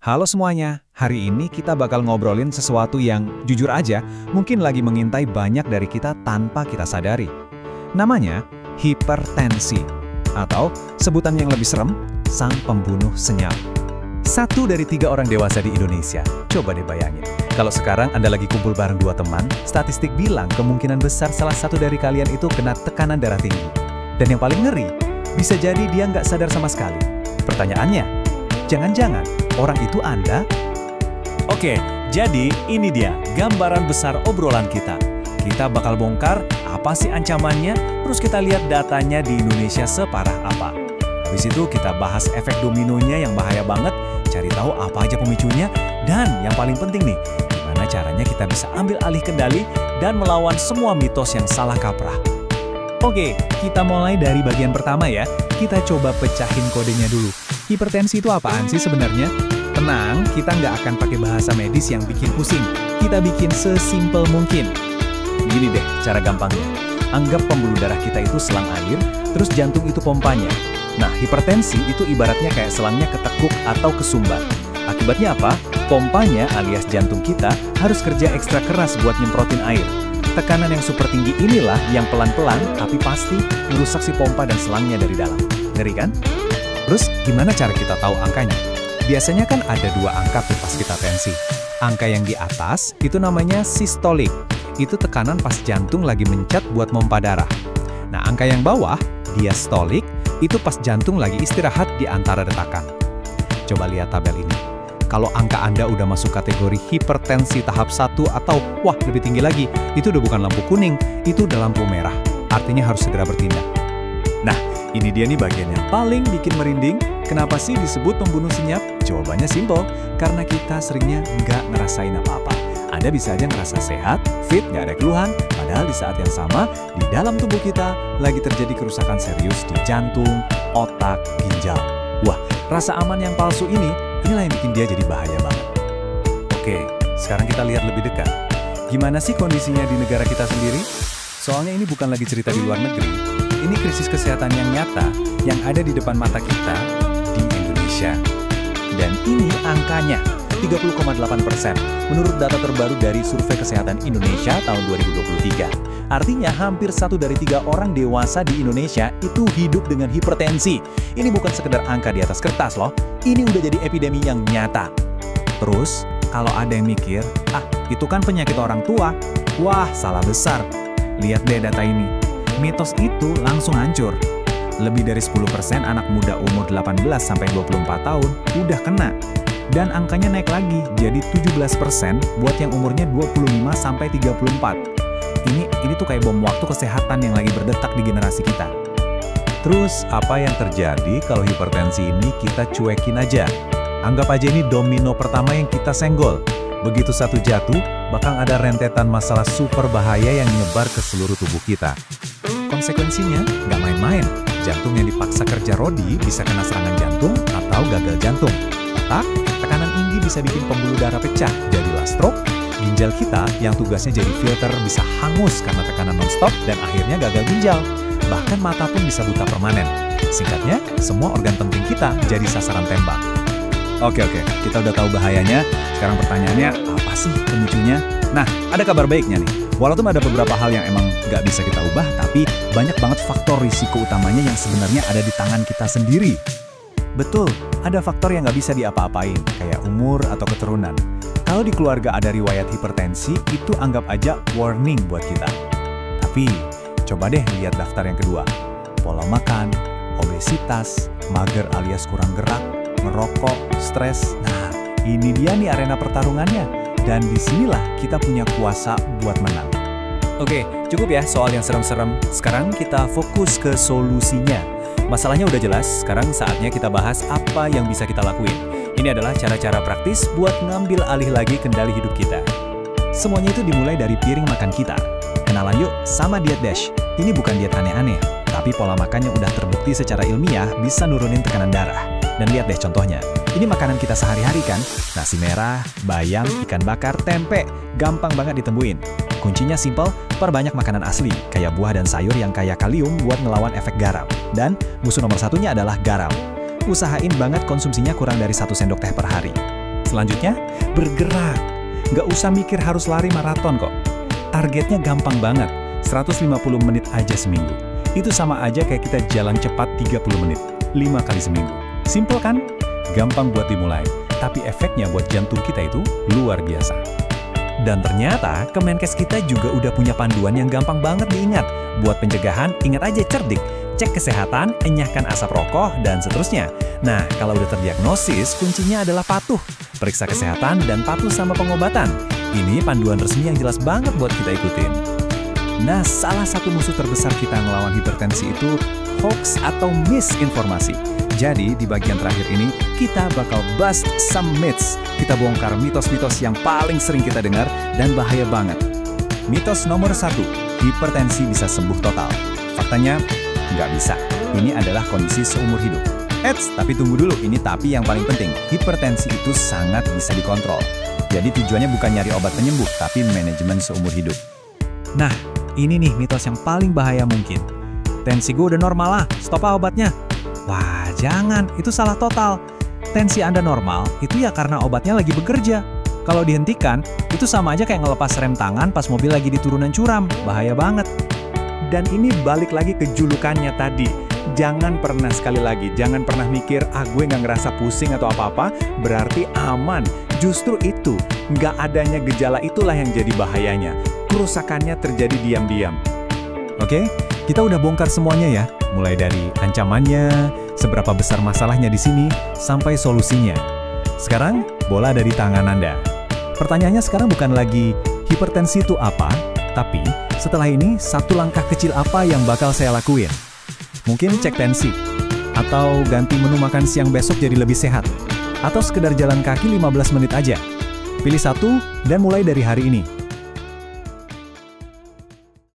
Halo semuanya, hari ini kita bakal ngobrolin sesuatu yang jujur aja mungkin lagi mengintai banyak dari kita tanpa kita sadari. Namanya hipertensi, atau sebutan yang lebih serem, sang pembunuh senyap. 1 dari 3 orang dewasa di Indonesia. Coba deh bayangin, kalau sekarang Anda lagi kumpul bareng 2 teman, statistik bilang kemungkinan besar salah satu dari kalian itu kena tekanan darah tinggi. Dan yang paling ngeri, bisa jadi dia nggak sadar sama sekali. Pertanyaannya, jangan-jangan orang itu Anda? Oke, jadi ini dia gambaran besar obrolan kita. Kita bakal bongkar apa sih ancamannya, terus kita lihat datanya di Indonesia separah apa. Habis itu kita bahas efek dominonya yang bahaya banget, cari tahu apa aja pemicunya, dan yang paling penting nih, gimana caranya kita bisa ambil alih kendali dan melawan semua mitos yang salah kaprah. Oke, kita mulai dari bagian pertama ya. Kita coba pecahin kodenya dulu. Hipertensi itu apaan sih sebenarnya? Tenang, kita nggak akan pakai bahasa medis yang bikin pusing. Kita bikin sesimpel mungkin. Gini deh cara gampangnya. Anggap pembuluh darah kita itu selang air, terus jantung itu pompanya. Nah, hipertensi itu ibaratnya kayak selangnya ketekuk atau kesumbat. Akibatnya apa? Pompanya alias jantung kita harus kerja ekstra keras buat nyemprotin air. Tekanan yang super tinggi inilah yang pelan-pelan tapi pasti merusak si pompa dan selangnya dari dalam. Ngeri kan? Terus gimana cara kita tahu angkanya? Biasanya kan ada 2 angka tuh pas kita tensi. Angka yang di atas itu namanya sistolik. Itu tekanan pas jantung lagi mencet buat pompa darah. Nah, angka yang bawah, diastolik, itu pas jantung lagi istirahat di antara detakan. Coba lihat tabel ini. Kalau angka Anda udah masuk kategori hipertensi tahap 1 atau wah lebih tinggi lagi, itu udah bukan lampu kuning, itu udah lampu merah. Artinya harus segera bertindak. Nah, ini dia nih bagian yang paling bikin merinding. Kenapa sih disebut pembunuh senyap? Jawabannya simpel, karena kita seringnya nggak ngerasain apa-apa. Anda bisa aja ngerasa sehat, fit, nggak ada keluhan, padahal di saat yang sama, di dalam tubuh kita lagi terjadi kerusakan serius di jantung, otak, ginjal. Wah, rasa aman yang palsu inilah yang bikin dia jadi bahaya banget. Oke, sekarang kita lihat lebih dekat. Gimana sih kondisinya di negara kita sendiri? Soalnya ini bukan lagi cerita di luar negeri. Ini krisis kesehatan yang nyata, yang ada di depan mata kita di Indonesia. Dan ini angkanya, 30,8% menurut data terbaru dari Survei Kesehatan Indonesia tahun 2023. Artinya hampir 1 dari 3 orang dewasa di Indonesia itu hidup dengan hipertensi. Ini bukan sekedar angka di atas kertas loh, ini udah jadi epidemi yang nyata. Terus, kalau ada yang mikir, itu kan penyakit orang tua. Wah, salah besar. Lihat deh data ini. Mitos itu langsung hancur. Lebih dari 10% anak muda umur 18-24 tahun udah kena. Dan angkanya naik lagi, jadi 17% buat yang umurnya 25-34. Ini tuh kayak bom waktu kesehatan yang lagi berdetak di generasi kita. Terus, apa yang terjadi kalau hipertensi ini kita cuekin aja? Anggap aja ini domino pertama yang kita senggol. Begitu satu jatuh, bakal ada rentetan masalah super bahaya yang nyebar ke seluruh tubuh kita. Konsekuensinya, nggak main-main. Jantung yang dipaksa kerja rodi bisa kena serangan jantung atau gagal jantung. Otak, tekanan tinggi bisa bikin pembuluh darah pecah, jadilah stroke. Ginjal kita yang tugasnya jadi filter bisa hangus karena tekanan non-stop dan akhirnya gagal ginjal. Bahkan mata pun bisa buta permanen. Singkatnya, semua organ penting kita jadi sasaran tembak. Oke, kita udah tahu bahayanya. Sekarang pertanyaannya, apa sih pemicunya? Nah, ada kabar baiknya nih. Walaupun ada beberapa hal yang emang nggak bisa kita ubah, tapi banyak banget faktor risiko utamanya yang sebenarnya ada di tangan kita sendiri. Betul, ada faktor yang nggak bisa diapa-apain, kayak umur atau keturunan. Kalau di keluarga ada riwayat hipertensi, itu anggap aja warning buat kita. Tapi, coba deh lihat daftar yang kedua. Pola makan, obesitas, mager alias kurang gerak, merokok, stres. Nah, ini dia nih arena pertarungannya. Dan disinilah kita punya kuasa buat menang. Oke, cukup ya soal yang serem-serem. Sekarang kita fokus ke solusinya. Masalahnya udah jelas, sekarang saatnya kita bahas apa yang bisa kita lakuin. Ini adalah cara-cara praktis buat ngambil alih lagi kendali hidup kita. Semuanya itu dimulai dari piring makan kita. Kenalan yuk sama Diet Dash. Ini bukan diet aneh-aneh, tapi pola makannya udah terbukti secara ilmiah bisa nurunin tekanan darah. Dan lihat deh contohnya. Ini makanan kita sehari-hari kan? Nasi merah, bayam, ikan bakar, tempe. Gampang banget ditemuin. Kuncinya simpel, perbanyak makanan asli, kayak buah dan sayur yang kaya kalium buat ngelawan efek garam. Dan musuh nomor satunya adalah garam. Usahain banget konsumsinya kurang dari 1 sendok teh per hari. Selanjutnya, bergerak. Nggak usah mikir harus lari maraton kok. Targetnya gampang banget, 150 menit aja seminggu. Itu sama aja kayak kita jalan cepat 30 menit, 5 kali seminggu. Simple kan? Gampang buat dimulai, tapi efeknya buat jantung kita itu luar biasa. Dan ternyata Kemenkes kita juga udah punya panduan yang gampang banget diingat. Buat pencegahan, ingat aja cerdik. Cek kesehatan, enyahkan asap rokok, dan seterusnya. Nah, kalau udah terdiagnosis, kuncinya adalah patuh. Periksa kesehatan dan patuh sama pengobatan. Ini panduan resmi yang jelas banget buat kita ikutin. Nah, salah satu musuh terbesar kita ngelawan hipertensi itu hoax atau misinformasi. Jadi, di bagian terakhir ini, kita bakal bust some myths. Kita bongkar mitos-mitos yang paling sering kita dengar dan bahaya banget. Mitos nomor 1, hipertensi bisa sembuh total. Faktanya, nggak bisa. Ini adalah kondisi seumur hidup. Eits, tapi tunggu dulu, ini tapi yang paling penting. Hipertensi itu sangat bisa dikontrol. Jadi tujuannya bukan nyari obat penyembuh, tapi manajemen seumur hidup. Nah, ini nih mitos yang paling bahaya mungkin. Tensi gue udah normal lah, stop obatnya. Wah, jangan, itu salah total. Tensi Anda normal, itu ya karena obatnya lagi bekerja. Kalau dihentikan, itu sama aja kayak ngelepas rem tangan pas mobil lagi di turunan curam. Bahaya banget. Dan ini balik lagi ke julukannya tadi. Jangan pernah, sekali lagi, jangan pernah mikir, gue nggak ngerasa pusing atau apa-apa, berarti aman. Justru itu, nggak adanya gejala itulah yang jadi bahayanya. Kerusakannya terjadi diam-diam. Oke, kita udah bongkar semuanya ya. Mulai dari ancamannya, seberapa besar masalahnya di sini, sampai solusinya. Sekarang, bola dari tangan Anda. Pertanyaannya sekarang bukan lagi, hipertensi itu apa? Tapi, setelah ini, satu langkah kecil apa yang bakal saya lakuin? Mungkin cek tensi, atau ganti menu makan siang besok jadi lebih sehat, atau sekedar jalan kaki 15 menit aja. Pilih satu dan mulai dari hari ini.